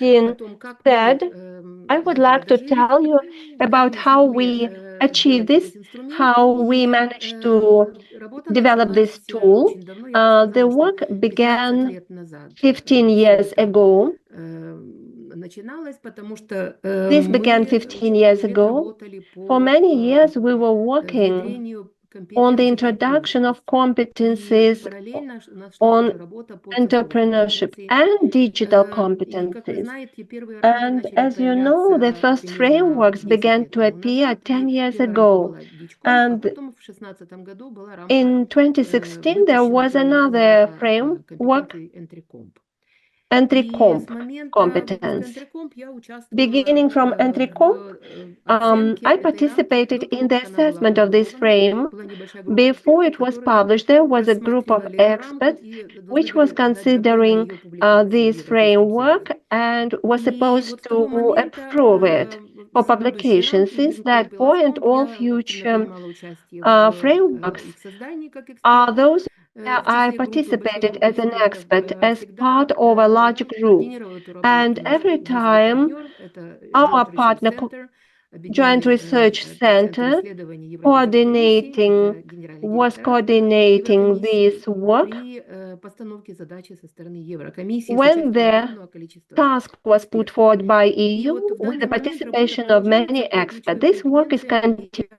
Christine said, I would like to tell you about how we achieved this, how we managed to develop this tool. The work began 15 years ago. This began 15 years ago. For many years, we were working on the introduction of competencies on entrepreneurship and digital competencies. And as you know, the first frameworks began to appear 10 years ago. And in 2016, there was another framework, entry-comp competence. Beginning from entry-comp, I participated in the assessment of this frame. Before it was published, there was a group of experts which was considering this framework and was supposed to approve it for publication. Since that point, all future frameworks are those where I participated as an expert, as part of a large group. And every time our partner Joint Research Center was coordinating this work. When the task was put forward by EU with the participation of many experts, this work is continued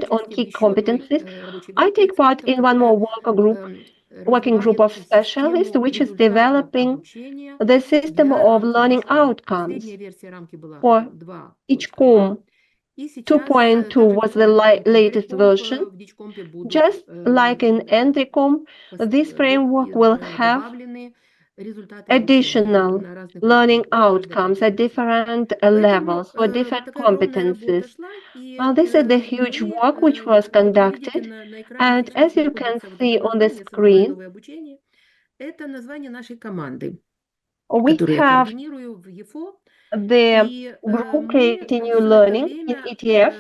on key competencies. I take part in one more working group of specialists, which is developing the system of learning outcomes. For each COM, 2.2 was the latest version. Just like in entry-com, this framework will have additional learning outcomes at different levels for different competencies. This is the huge work which was conducted, and as you can see on the screen, we have the group creating new learning in ETF,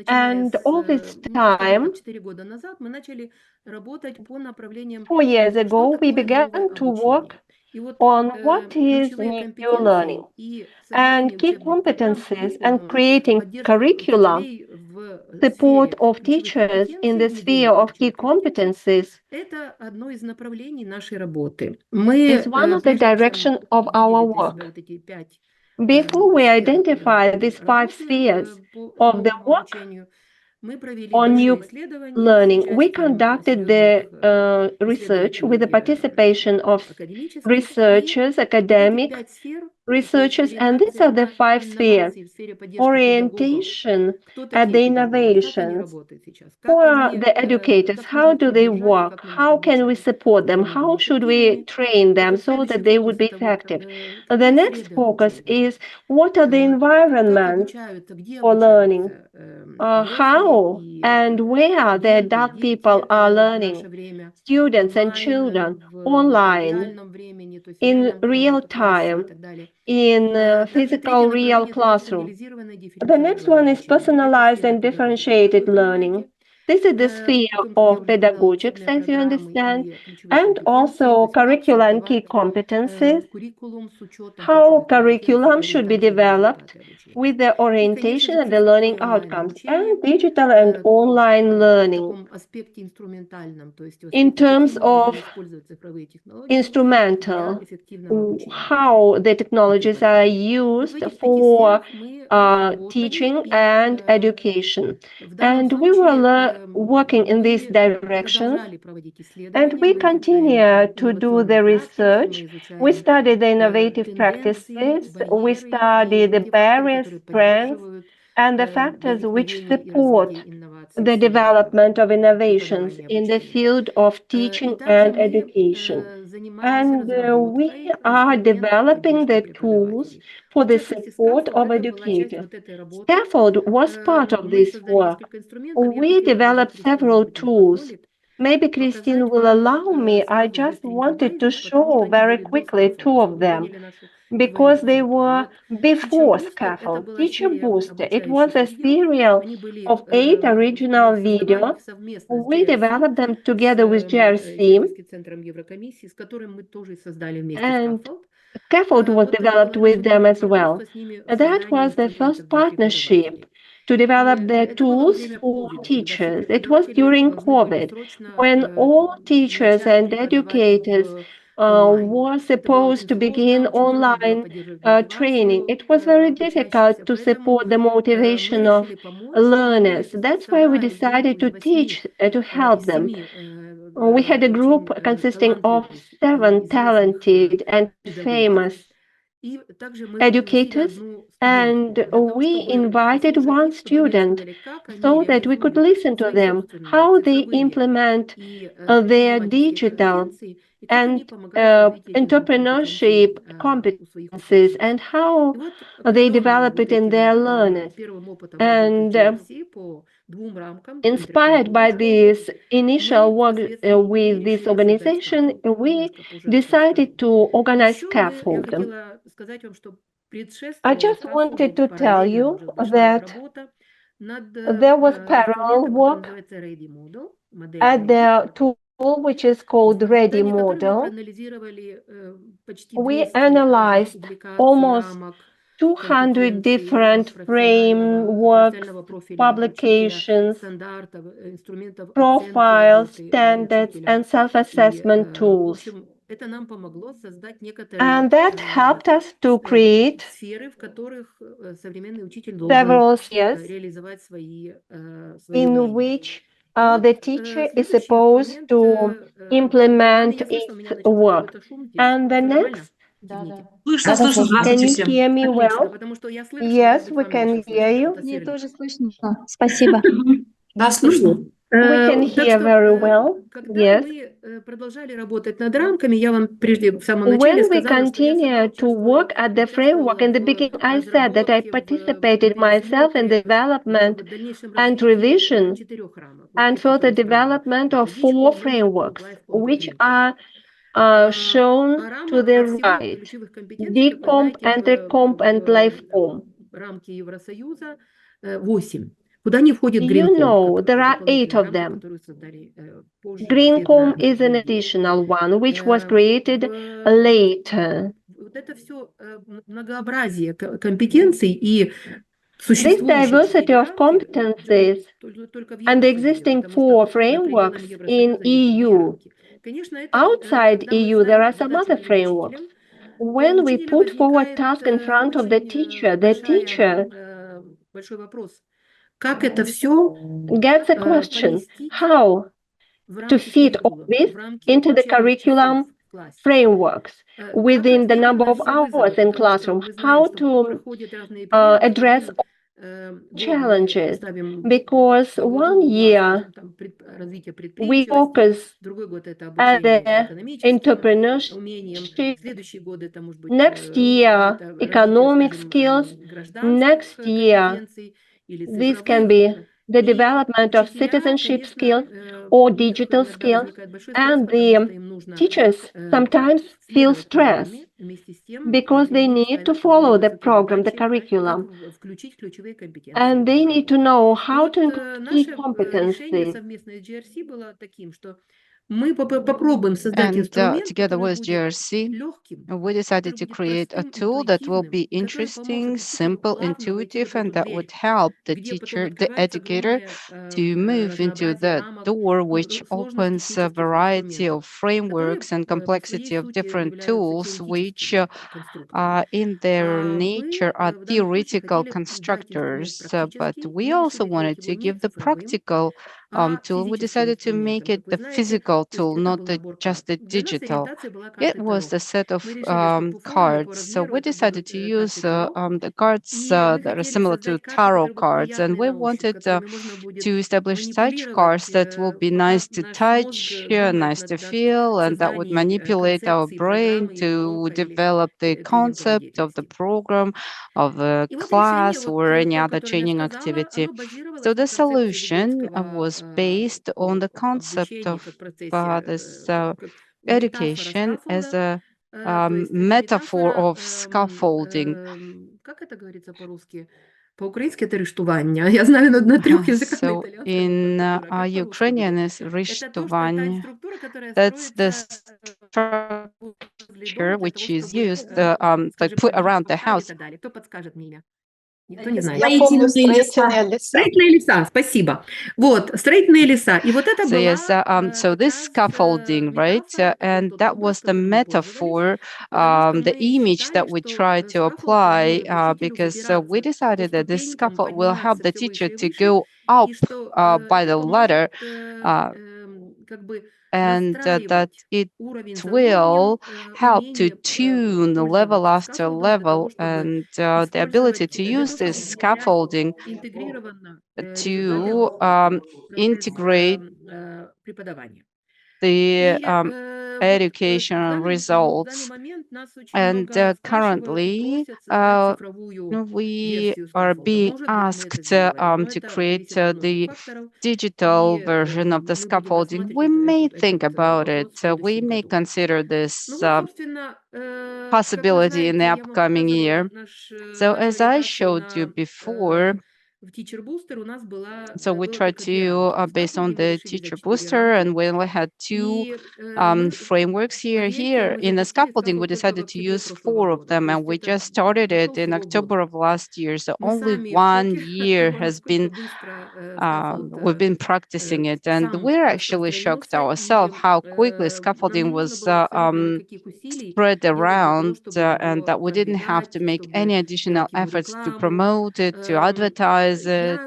and all this time, 4 years ago, we began to work on what is new learning and key competencies and creating curricula, support of teachers in the sphere of key competencies is one of the directions of our work. Before we identify these 5 spheres of the work on new learning, we conducted the research with the participation of researchers, academic researchers, and these are the 5 spheres. Orientation at the innovations. For the educators, how do they work? How can we support them? How should we train them so that they would be effective? The next focus is what are the environments for learning? How and where the adult people are learning, students and children, online, in real time, in physical real classroom. The next one is personalized and differentiated learning. This is the sphere of pedagogics, as you understand, and also curriculum and key competencies, how curriculum should be developed with the orientation and the learning outcomes, and digital and online learning. In terms of instrumental, how the technologies are used for teaching and education. And we were working in this direction, and we continue to do the research. We study the innovative practices, we study the barriers, strengths, and the factors which support the development of innovations in the field of teaching and education. And we are developing the tools for the support of educators. Scaffold was part of this work. We developed several tools. Maybe Christine will allow me. I just wanted to show very quickly 2 of them, because they were before Scaffold. Teacher Booster, it was a serial of 8 original videos. We developed them together with JRC. And SCAFFOLD was developed with them as well. That was the first partnership to develop the tools for teachers. It was during COVID, when all teachers and educators were supposed to begin online training. It was very difficult to support the motivation of learners. That's why we decided to teach, to help them. We had a group consisting of 7 talented and famous educators, and we invited one student so that we could listen to them, how they implement their digital and entrepreneurship competencies and how they develop it in their learners. And inspired by this initial work with this organization, we decided to organize SCAFFOLD. I just wanted to tell you that there was parallel work at the tool which is called Ready Model. We analyzed almost 200 different frameworks, publications, profiles, standards, and self-assessment tools. And that helped us to create several spheres in which the teacher is supposed to implement its work. And the next, can you hear me well? Yes, we can hear you. Мне тоже слышно. Спасибо. Да, слышно. We can hear very well. Yes. When we continue to work at the framework, in the beginning I said that I participated myself in the development and revision and further development of 4 frameworks, which are shown to the right: DCOMP, ENTERCOMP, and LifeComp. You know, there are 8 of them. GreenComp is an additional one, which was created later. This diversity of competencies and the existing 4 frameworks in EU. Outside EU, there are some other frameworks. When we put forward task in front of the teacher gets a question, how to fit all this into the curriculum frameworks within the number of hours in classroom, how to address challenges, because 1 year we focus at the entrepreneurship, next year economic skills, next year this can be the development of citizenship skills or digital skills, and the teachers sometimes feel stress because they need to follow the program, the curriculum, and they need to know how to include key competencies. And together with GRC, we decided to create a tool that will be interesting, simple, intuitive, and that would help the teacher, the educator, to move into the door which opens a variety of frameworks and complexity of different tools, which in their nature are theoretical constructors. But we also wanted to give the practical tool. We decided to make it the physical tool, not just the digital. It was a set of cards. So we decided to use the cards that are similar to tarot cards, and we wanted to establish such cards that will be nice to touch, nice to feel, and that would manipulate our brain to develop the concept of the program, of a class, or any other training activity. So the solution was based on the concept of this education as a metaphor of scaffolding. По-українськи це арештування. Я знаю на 3 язиках на So итальянском и in по-русски как Ukrainian будет. is Это то, что та рисhtування. структура, которая That's the строится возле дома structure для того, which is чтобы, used like скажем, put поднимать around the фасады и house. так далее. Кто подскажет мне? Никто не знает. Я помню строительные леса. Строительные леса, спасибо. Вот, строительные леса. И вот это So была yes, so как this раз scaffolding, right? метафора, And тот that образ, was the которым мы пользовались, metaphor, потому что the мы image считали, that we что tried to scaffold apply позволит учителю because we забираться по decided that this ступенькам, scaffold will help подниматься the все teacher выше и to выше, go up и что by это the ladder, поможет как бы and that настраивать it уровень за уровнем, will help to умение tune level пользоваться after скаффолдом для того, level, чтобы and the ability использовать to для use того, this чтобы внедрять scaffolding интегрированно результаты to в процесс integrate преподавания. the И вот educational в данный results. момент нас очень And много спрашивают и currently, просят создать цифровую we версию are скаффолда. being Может быть, мы это asked сделаем, но to это create зависит от многих the факторов, digital и version of the мы будем scaffolding. рассматривать We may think этот about it. вопрос в We следующем may году. consider this Ну вот, собственно, как вы possibility in the знаете, я вам upcoming year. показывала So нашу as I ориентацию showed you на before, в Teacher Booster у нас so we было tried только две to, рамки. В based on скаффолде мы the решили teacher взять 4 booster, рамки. and we only had two И мы, frameworks here. поверьте, мы In the запустили scaffolding, we скаффолд только в decided to октябре use прошлого 4 of года. them, То and есть we это just started прошел it in всего October год. of last year. So Мы only сами в 1 шоке от year того, has насколько been быстро we've been practicing it, and сам we're actually shocked распространился, ourselves и how quickly нам не scaffolding нужно was было абсолютно никаких усилий spread делать для того, around, чтобы and его that we didn't have продвигать, to make чтобы any additional делать ему efforts to рекламу. promote it, to advertise it.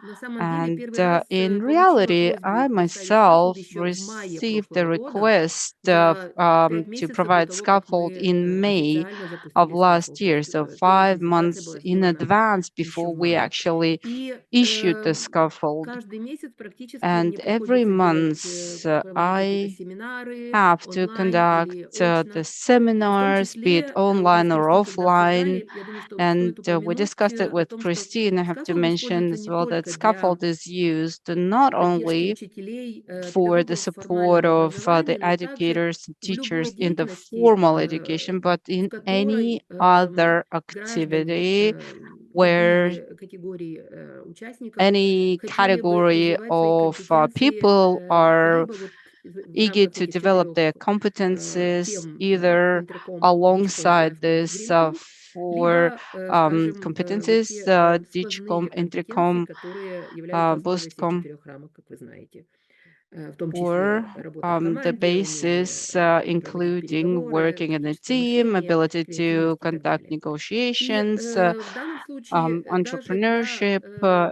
Я на самом деле And первый раз in получила reality, просьбу I предоставить скаффолд myself еще в мае received the прошлого года, request за 5 to месяцев до provide того, как scaffold мы in May официально of запустили last скаффолд. То year, есть so первая 5 презентация months была in сделана advance еще before в we мае. actually И issued the scaffold. каждый месяц практически And мне every приходится делать, month проводить какие-то I семинары have to онлайн conduct или the очно. В том seminars, be it числе, вот мы с online or Кристи, когда offline. обсуждали, я думаю, что And стоит we упомянуть discussed it о with том, что Christine. I have to скаффолд mention используется as не well that только для scaffold is used not only поддержки учителей for the педагогов в support формальном of the образовании, но также educators and в любой teachers in the деятельности, formal education, but в in которой any other граждане, activity where любые категории участников any хотели бы category развивать свои of компетенции people are либо вот в eager рамках to этих develop 4 their competences тем either интерком, дичком и alongside this гринком, for либо, скажем, вот competencies, те DIGCOM, сквозные компетенции, интерком, которые являются основой всех BOOSTCOM, 4 рамок, как вы знаете, в том or числе работа в the команде, умение basis, проводить including переговоры, working in a критическое team, мышление, ability to креативность и так conduct далее. И negotiations, в данном случае даже entrepreneurship,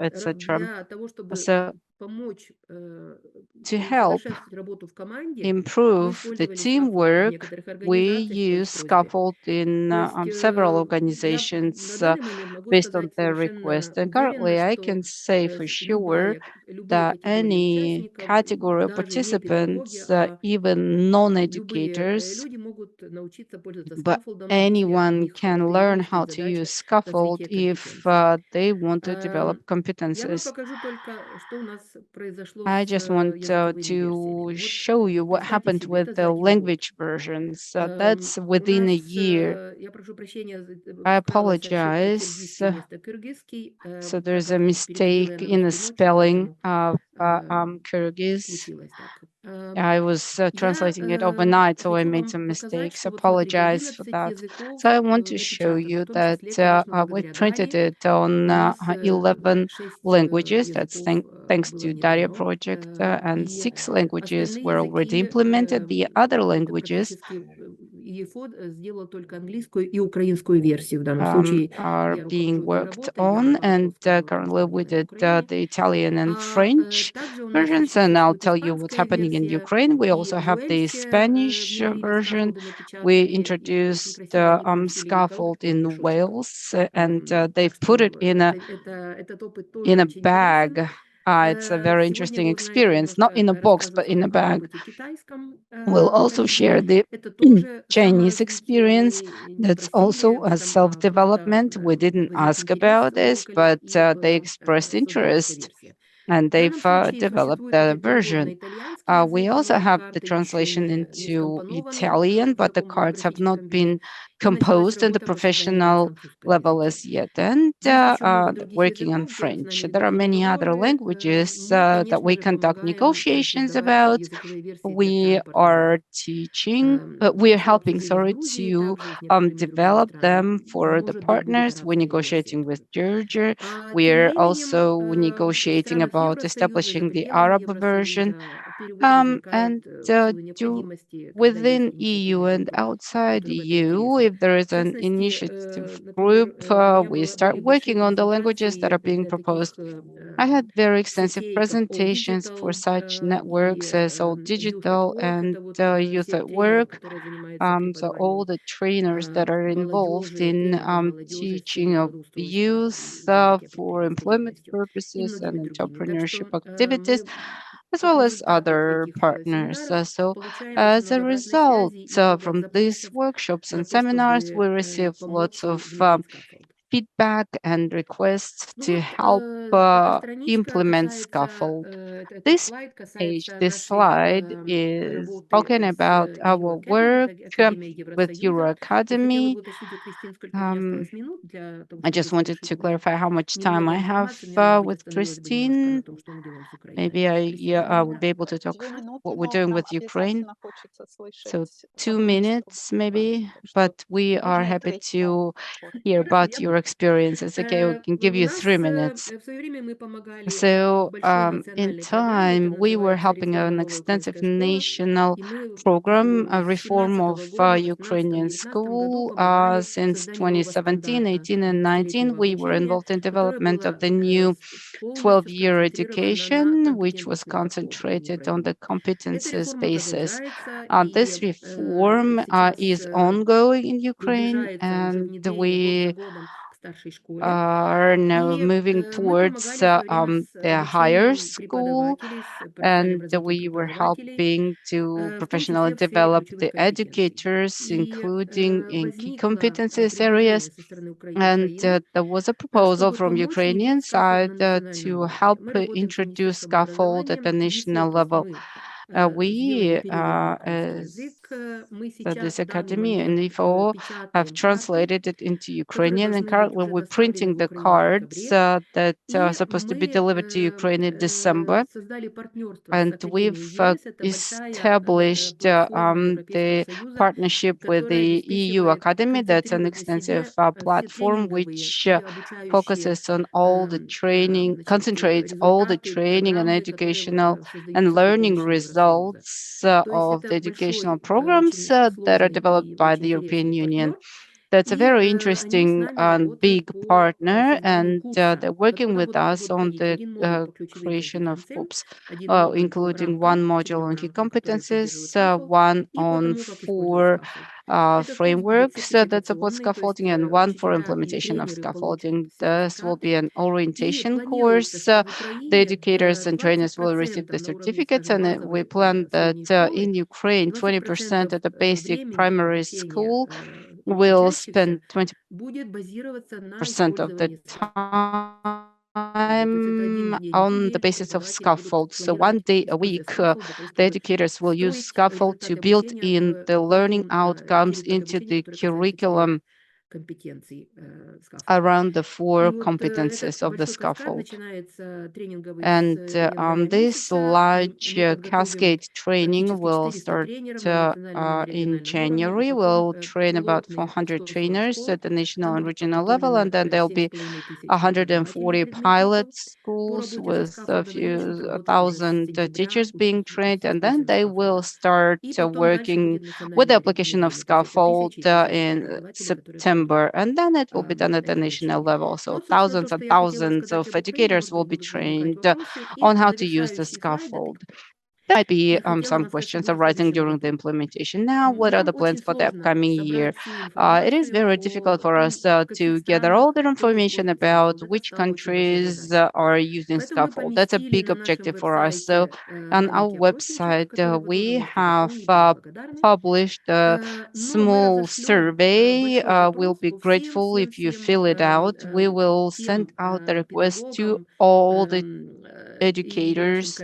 etc. для того, чтобы So помочь to help усовершенствовать работу в команде, мы improve the использовали скаффолд в teamwork, некоторых we организациях по их use просьбе. scaffold in То есть several я на organizations данный момент могу based on сказать their совершенно request. And уверенно, currently, I что can say for sure любые that категории any участников, category of даже не педагоги, participants, а even любые non-educators, люди могут научиться пользоваться but скаффолдом, если у anyone них can это и learn будет how их to use задача scaffold развития if компетенций. they want to develop Я вам competences. покажу только, что у нас произошло I с just want языковыми to версиями. Вот show you what представьте happened себе, with это the за один год. language versions. That's У within нас, a year. я прошу прощения, I вкралась ошибка apologize. киргизский вместо кыргызский, So так there's a как переводила mistake я на in the русский ночью, spelling поэтому of Kyrgyz. случилось так. I was Я translating it overnight, so I хочу made вам some показать, mistakes. что вот смотрите, Apologize for 11 that. языков, So I want to это show чартер, в you том that числе, конечно, we благодаря printed Дарье. it on У нас 11 6 languages. That's языков thanks было to Daria внедрено, project, and и 6 languages остальные were already языки, implemented. The other это languages практически ЕФОД сделал только английскую и украинскую версию. В данном случае are я being руковожу этой worked работой, я on, была and currently руководителем we этого в did Украине. the Italian and French Также у нас versions, еще and I'll существует tell you what's испанская happening in версия, Ukraine. We и also в have the Уэльсе Spanish внедрили version. скаффолды We напечатанные, и очень introduced красиво они поместили языковых scaffold таких in мешочек. Wales, and Так they've put что it этот опыт тоже in a очень интересен. bag. It's a very Сегодня interesting вы узнаете experience, not немножко in a box, but рассказов in a об bag. опыте китайском We'll в also России. share the Это тоже Chinese саморазвитие. experience. Мы не That's просили also об a этом, а просто self-development. We didn't возник ask интерес about у this, коллег, but и they была expressed создана эта interest версия. and В данном they've случае developed существует the уже перевод на version. итальянский язык, We also но have the карты еще translation не into скомпонованы Italian, в but the таком cards have not графическом виде. been composed on the professional level as yet, and working on French. There are many other languages that we conduct negotiations about. We are teaching, we are helping, sorry, to develop them for the partners. We're negotiating with Georgia. We're also negotiating about establishing the Arab version. And within EU and outside EU, if there is an initiative group, we start working on the languages that are being proposed. I had very extensive presentations for such networks as All Digital and Youth at Work. So all the trainers that are involved in teaching of youth for employment purposes and entrepreneurship activities, as well as other partners. So as a result, from these workshops and seminars, we receive lots of feedback and requests to help implement Scaffold. This page, this slide is talking about our work with Euro Academy. I just wanted to clarify how much time I have with Christine. Maybe I would be able to talk what we're doing with Ukraine. So 2 minutes maybe, but we are happy to hear about your experiences. Okay, we can give you 3 minutes. So in time, we were helping an extensive national program, a reform of Ukrainian school. Since 2017, 18, and 19, we were involved in development of the new 12-year education, which was concentrated on the competences basis. This reform is ongoing in Ukraine, and we are now moving towards the higher school, and we were helping to professionally develop the educators, including in key competencies areas. And there was a proposal from Ukrainian side to help introduce Scaffold at the national level. We, as this academy and IFO, have translated it into Ukrainian, and currently we're printing the cards that are supposed to be delivered to Ukraine in December. And we've established the partnership with the EU Academy. That's an extensive platform which focuses on all the training, concentrates all the training and educational and learning results of the educational programs that are developed by the European Union. That's a very interesting and big partner, and they're working with us on the creation of COOPs, including one module on key competencies, one on 4 frameworks that support scaffolding, and one for implementation of scaffolding. This will be an orientation course. The educators and trainers will receive the certificates, and we plan that in Ukraine, 20% of the basic primary school will spend 20% of the time on the basis of Scaffold. So 1 day a week, the educators will use Scaffold to build in the learning outcomes into the curriculum around the 4 competences of the Scaffold. And this large cascade training will start in January. We'll train about 400 trainers at the national and regional level, and then there'll be 140 pilot schools with a few thousand teachers being trained, and then they will start working with the application of Scaffold in September, and then it will be done at the national level. So thousands and thousands of educators will be trained on how to use the Scaffold. There might be some questions arising during the implementation. Now, what are the plans for the upcoming year? It is very difficult for us to gather all the information about which countries are using Scaffold. That's a big objective for us. So on our website, we have published a small survey. We'll be grateful if you fill it out. We will send out the request to all the educators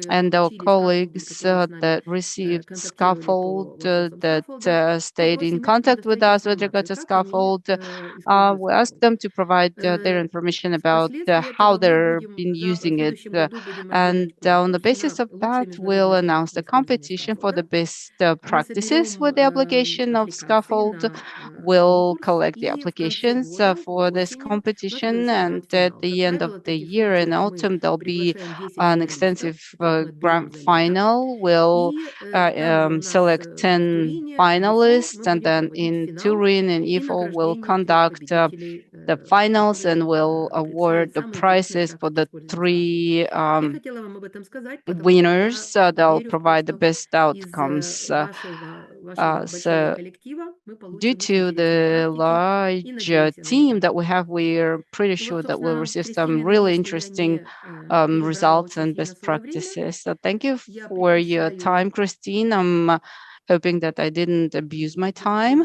and our colleagues that received Scaffold that stayed in contact with us with regard to Scaffold. We asked them to provide their information about how they've been using it. And on the basis of that, we'll announce the competition for the best practices with the application of Scaffold. We'll collect the applications for this competition, and at the end of the year in autumn, there'll be an extensive grand final. We'll select 10 finalists, and then in Turin and IFO, we'll conduct the finals and will award the prizes for the 3 winners. They'll provide the best outcomes. So due to the large team that we have, we're pretty sure that we'll receive some really interesting results and best practices. So thank you for your time, Christine. I'm hoping that I didn't abuse my time.